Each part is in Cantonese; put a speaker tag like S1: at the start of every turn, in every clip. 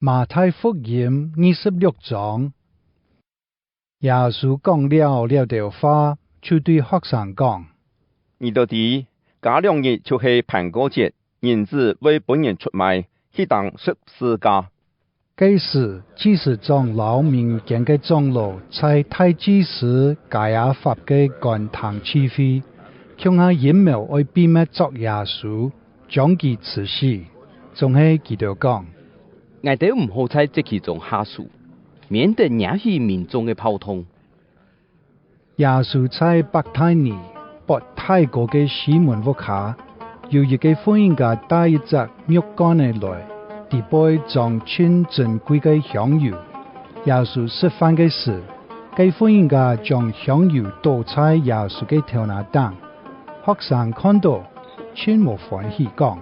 S1: 马太福音26章，耶穌講了條話，就對學生講：
S2: 你到底假兩日就是梵歌節，人子為本人出賣，去當十字架。
S1: 這時，祭司長老民間嘅長老在大祭司該亞法嘅官堂聚會，向下陰謀愛秘密捉耶穌，將其處死。仲係佢哋講：
S3: 我哋唔好在這其中下手，免得引起民眾嘅跑通。
S1: 耶穌在伯大尼伯太哥嘅西門屋下，有一個婦人家帶一隻肉乾嚟來，地杯裝穿珍貴嘅香油。耶穌食飯嘅時，該婦人家將香油倒在耶穌嘅頭那當。學生看到，全無歡喜講：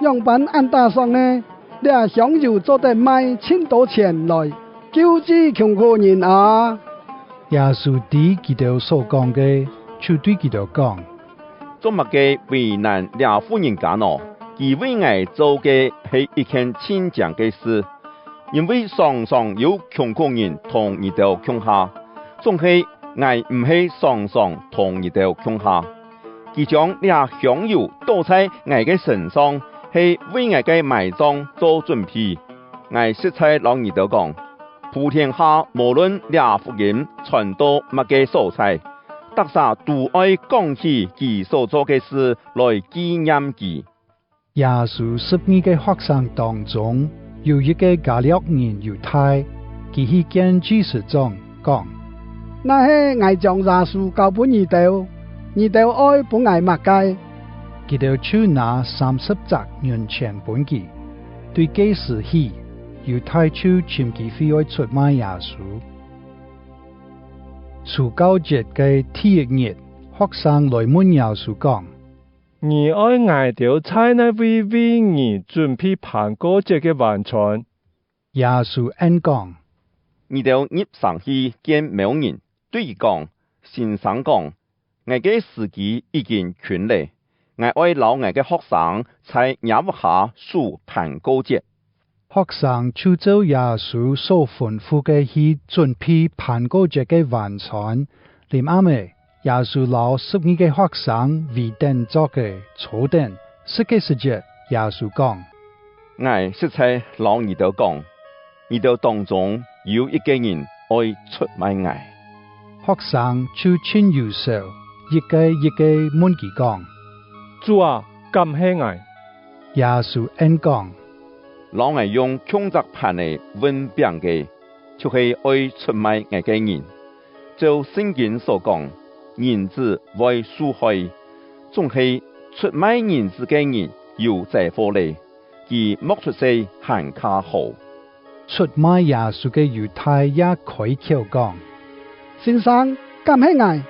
S4: 樣板按打上呢？這香油做得賣千多錢來，救濟窮苦人啊！
S1: 耶穌對佢哋所講嘅，就對佢哋講：
S2: 做乜嘅為難倆婦人家呢？佢為我做嘅係一件千丈嘅事，因為常常有窮苦人同你哋窮下，總係我唔係常常同你哋窮下。佢將倆香油倒在我嘅身上，係為我嘅埋葬做準備。我實在讓你哋講，普天下無論倆福音傳到乜嘅所在，大家都愛講起佢所做嘅事來紀念佢。
S1: 耶穌12個學生當中，有一個加略人猶太，佢去見祭司長講：
S4: 那係我將耶穌交俾你哋，你哋愛本我乜嘅？
S1: 佢哋就拿30隻銀錢本佢，對祭司起，猶太就尋機會愛出賣耶穌。除酵節嘅第一日，學生來問耶穌講：
S5: 你愛挨條菜呢？為你準備梵歌節嘅晚餐。
S1: 耶穌應講：
S2: 你哋入上去見某人，對佢講：先生講，我嘅時機已經全嚟，我愛留我嘅學生在nhà屋下數梵歌節。
S1: 學生就照耶穌所吩咐嘅去準備梵歌節嘅晚餐。臨暗暝，耶穌留12個學生圍等坐嘅坐定。這個時節，耶穌講：
S2: 我實在讓你哋講，你哋當中有一個人愛出賣我。
S1: 學生就親右手，一個一個問佢講：
S5: 主啊，咁係我。
S1: 耶穌應講：
S2: 老我用窮則盤嚟溫餅嘅，就係愛出賣我嘅人。就聖經所講，人子為受害，總係出賣人子嘅人有這禍嚟，佢莫出世行卡好。
S1: 出賣耶穌嘅猶太也開口講：
S4: 先生，咁係我。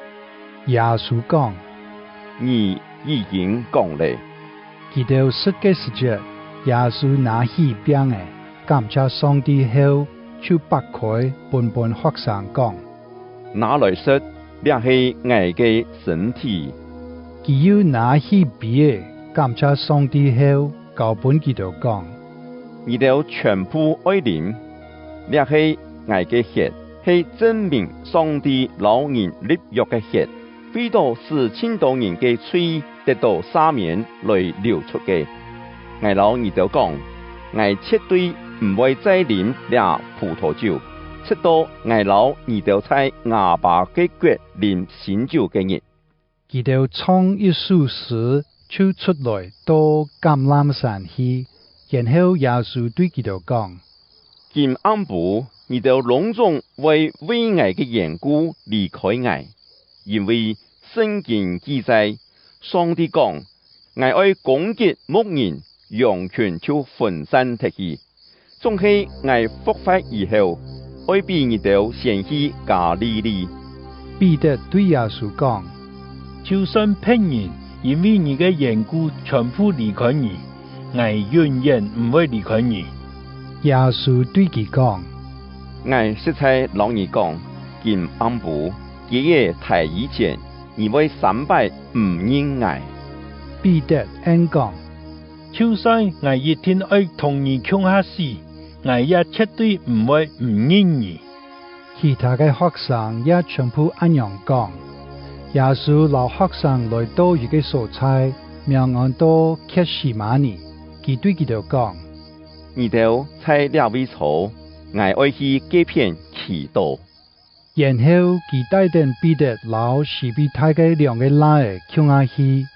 S1: 耶穌講：
S2: 你已經講嚟。
S1: 佢哋食嘅時節，耶穌拿起餅嚟，感謝上帝後，就擘開本學生講：
S2: 拿來食，這係我嘅身體。
S1: 佢又拿起杯，感謝上帝後，交本佢哋講：
S2: 你哋全部愛飲，這係我嘅血，係證明上帝老人立約嘅血，為到使千多人嘅罪得到赦免來流出嘅。我老你哋講，我絕對唔會再飲這葡萄酒，直到我老你哋在亞巴嘅國飲新酒嘅日。
S1: 佢哋唱一首詩，就出來到橄欖山去，然後耶穌對佢哋講：
S2: 今暗晡，你哋隆重為我嘅緣故離開我，因為聖經記載，上帝講：我愛攻擊牧人，羊群就分散脫去。總係我復活以後，愛比你哋先去加利利。
S1: 彼得對耶穌講：
S6: 就算別人因為你嘅緣故全部離開你，我永遠唔會離開你。
S1: 耶穌對佢講：
S2: 我實在讓你講，今暗晡，夜夜太以前，你會3拜唔認我。
S1: 彼得應講：
S6: 就算我一天愛同你窮下死，我也绝對唔會唔認你。
S1: 其他嘅學生也全部按樣講。耶穌留學生來到一個所在，名案到客西馬尼，佢對佢哋講：
S2: 你哋在兩位坐，我愛去這片祈禱。
S1: 然後佢帶定彼得老西比太嘅兩個仔向下去，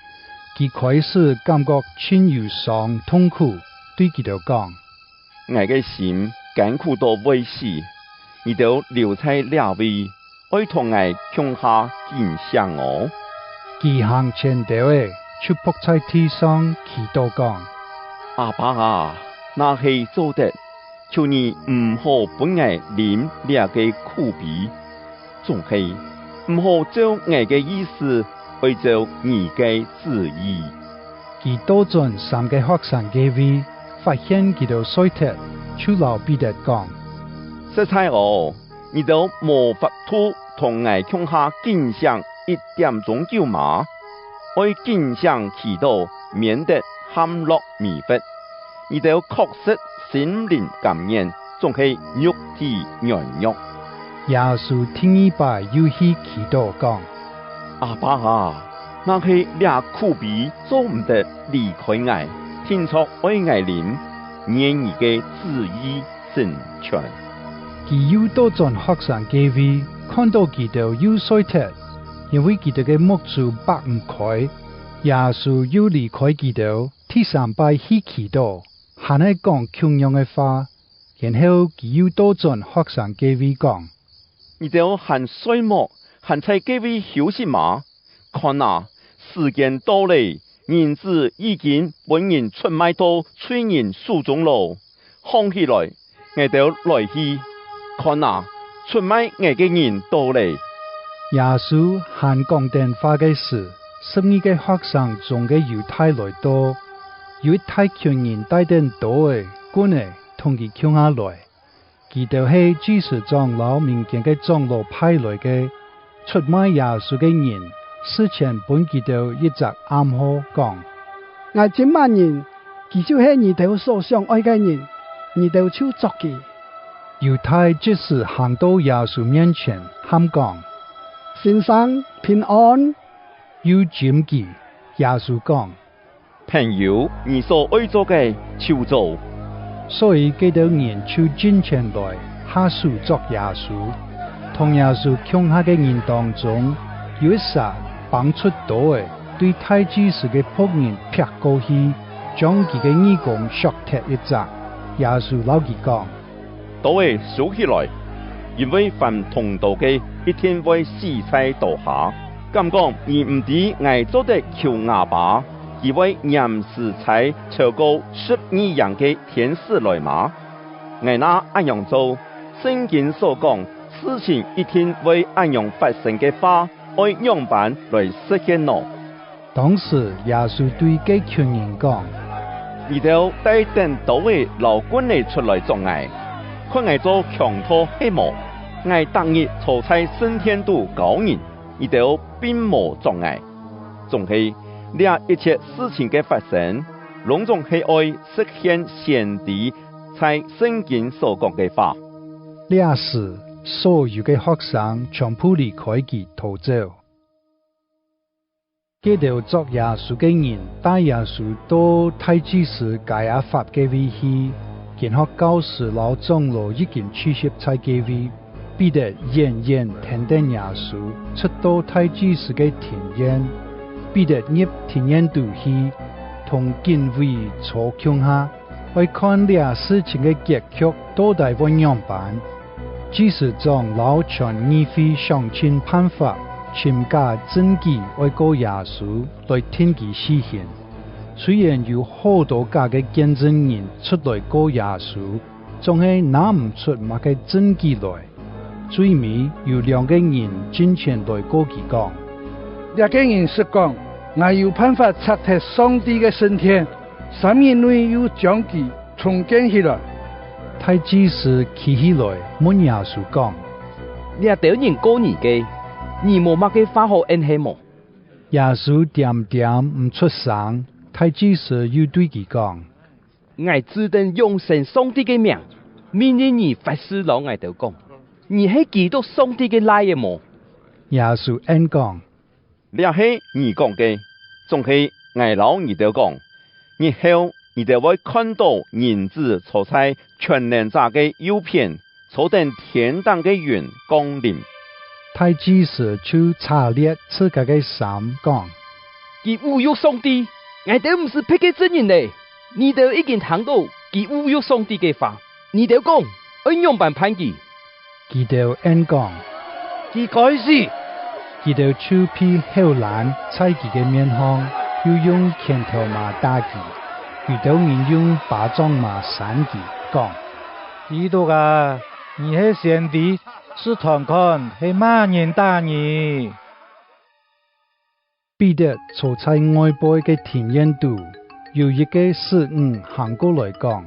S1: 佢開始感覺真憂傷痛苦，對佢哋講：
S2: 我嘅心艱苦到尾死，你哋留在兩位。愛同我向下敬上我，
S1: 佢行前頭嘅，就仆在地上祈禱講：
S2: 阿爸啊，那係做得，求你唔好本我啉呢個苦悲，仲係唔好照我嘅意思，去照你嘅旨意。
S1: 佢倒轉三個學生嘅位，發現佢哋衰脫，就留彼得講：
S2: 實在哦。你都無法度同我向下敬上一點鐘就嘛？愛敬上祈禱，免得陷落迷惑。你都確實心靈感染，仲係肉體軟弱。
S1: 耶穌聽一擺又去祈禱講：
S2: 阿爸啊，那係倆苦逼做唔得離開我，天錯愛我靈，願你嘅旨意成全。
S1: 佢又到盡學生嘅位，看到佢哋又衰脫，因為佢哋嘅目珠擘唔開。耶穌又離開佢哋，第三擺去祈禱，還係講同樣嘅話。然後佢又到盡學生嘅位講：
S2: 你哋還睡麼？還在這位休息嗎？看啊，時間到了，人子已經本人出賣到罪人手中咯。放起來，我哋來去。看啊，出賣我嘅人到了。
S1: 耶穌喊講電話嘅時，12個學生中嘅猶太來到，有一大群人帶定刀嘅棍嘅同佢搶下來。佢哋係祭司長老民間嘅長老派來嘅，出賣耶穌嘅人，事前本佢哋一直暗號講：
S4: 我這萬人，佢就係你哋所想愛嘅人，你哋就作佢。
S1: 猶太祭司行到耶穌面前，喊講：
S4: 先生平安。
S1: 又瞻記耶穌講：
S2: 朋友，你所愛做嘅就做。
S1: 所以佢哋人就進前來下手作耶穌。同耶穌強下嘅人當中，有一撒綁出刀嘅，對大祭司嘅僕人劈過去，將佢嘅義工削脱一隻。耶穌老佢講：
S2: 刀會收起來，因為凡同道嘅一天會死在刀下。咁講，而唔止我做得求阿爸，而為嚴視在超過12人嘅天使來嘛。我那按樣做，聖經所講事情一天會按樣發生嘅話，按樣板來實現咯。
S1: 當時耶穌對這群人講：
S2: 你哋帶定刀嘅老官嚟出來做我。看我做強拖黑幕，我當日坐在升天度高人，你哋並無作我。仲係呢一切事情嘅發生，隆重係愛實現先知在聖經所講嘅話。
S1: 呢時，所有嘅學生全部離開佢逃走。佢哋作耶穌嘅人帶耶穌到大祭司該亞法嘅位去。見學教士老長老已經出席在嘅位，彼得遠遠聽見耶穌出到大祭司嘅庭院，彼得入庭院度去，同警衛坐強下，為看呢事情嘅結局到底怎樣辦。祭司長老傳議會想盡辦法，尋假證據為告耶穌來聽佢死刑。雖然有好多假嘅見證人出來告耶穌，仲係拿唔出乜嘅證據來。最尾有兩個人進前來告佢講：
S7: 兩個人說講，我有辦法拆脫上帝嘅升天，3年內又將佢重建起來。
S1: 大祭司起起來問耶穌講：
S3: 你對人告你嘅，你冇乜嘅話好應許麼？
S1: 耶穌點點唔出聲。大祭司又對佢講：
S3: 我只等永生上帝嘅名，明日你法师老爱就讲，你是基督上帝嘅来嘅么？
S1: 耶穌恩講：
S2: 你是你講嘅，總係我老你哋講，日後你哋會看到人子坐在全能者嘅右邊，坐等天堂嘅雲降臨。
S1: 太子時就查列自家嘅衫講：
S3: 佢侮辱上帝，我哋唔是配嘅真人嚟，你哋已經聽到佢侮辱上帝嘅話，你哋講怎樣辦判佢？
S1: 佢哋恩講：
S7: 佢該死。
S1: 佢哋手披後欄踩佢嘅面項，又用拳頭嘛打佢，佢哋人用巴掌嘛扇佢，講：
S7: 基督啊，你係上帝，是堂看係乜人打你？
S1: 彼得坐在外背嘅田園度，有一個侍女行過來講：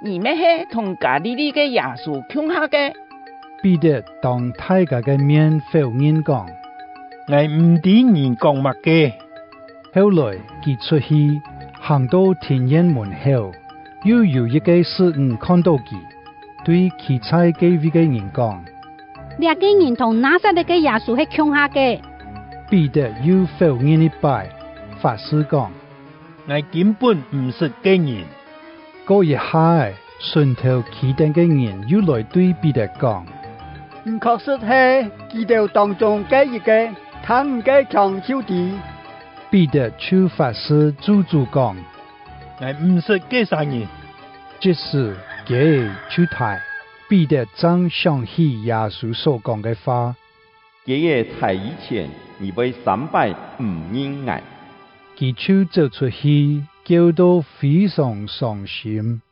S8: 你們係同加利利嘅耶穌共下嘅？
S1: 彼得當大家嘅面否認講：
S6: 我唔知你講乜嘅。
S1: 後來佢出去行到田園門口，又有一個侍女看到佢，對其他幾位嘅人講：
S9: 呢個人同拿撒勒嘅耶穌係共下嘅。
S1: 彼得又否認一擺，法師講：
S6: 我根本唔識嘅人。
S1: 嗰一下，順頭企定嘅人又來對彼得講：
S4: 唔確實係基督當中嘅一個，他唔該長兄弟。
S1: 彼得就法師主講：
S6: 我唔識嘅啥人。
S1: 這時佢出台，彼得正想起耶穌所講嘅話：
S2: 這夜太以前，你會3拜唔認我。
S1: 佢就走出去，叫到非常傷心。